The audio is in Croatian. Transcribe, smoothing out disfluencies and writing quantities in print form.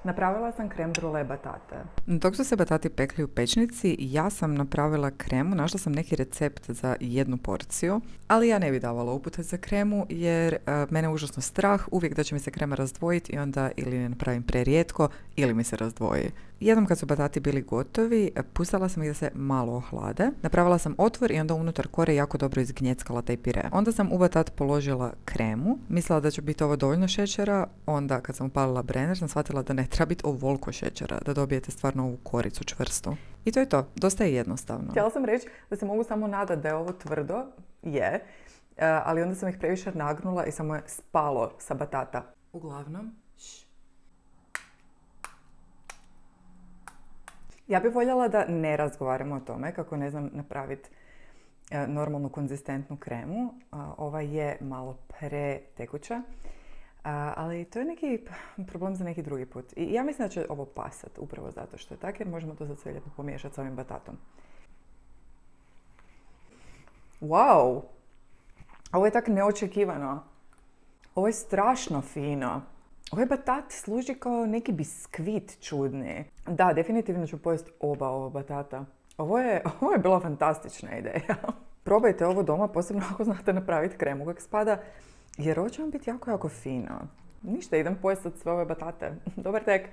Napravila sam krem brule batate. Dok su se batati pekli u pečnici, ja sam napravila kremu, našla sam neki recept za jednu porciju, ali ja ne bi davala upute za kremu jer mene je užasno strah uvijek da će mi se krema razdvojiti i onda ili ne napravim prerijetko ili mi se razdvoji. Jednom kad su batati bili gotovi, pustila sam ih da se malo ohlade. Napravila sam otvor i onda unutar kore jako dobro izgnjeckala taj pire. Onda sam u batat položila kremu. Mislila da će biti ovo dovoljno šećera. Onda kad sam upalila blender sam shvatila da ne treba biti ovoliko šećera, da dobijete stvarno ovu koricu čvrstu. I to je to. Dosta je jednostavno. Htjela sam reći da se mogu samo nadati da je ovo tvrdo. Je. Ali onda sam ih previše nagnula i samo je spalo sa batata. Uglavnom, ja bih voljela da ne razgovaramo o tome kako ne znam napraviti normalnu konzistentnu kremu. Ova je malo pretekuća, ali to je neki problem za neki drugi put. I ja mislim da će ovo pasat upravo zato što je tako jer možemo to sad sve lijepo pomiješati s ovim batatom. Wow! Ovo je tako neočekivano. Ovo je strašno fino. Ovaj batat služi kao neki biskvit čudni. Da, definitivno ću pojesti oba ova batata. Ovo je bila fantastična ideja. Probajte ovo doma, posebno ako znate napraviti kremu kako spada, jer ovo će vam biti jako, jako fino. Ništa, idem pojesti sve ove batate. Dobar tek!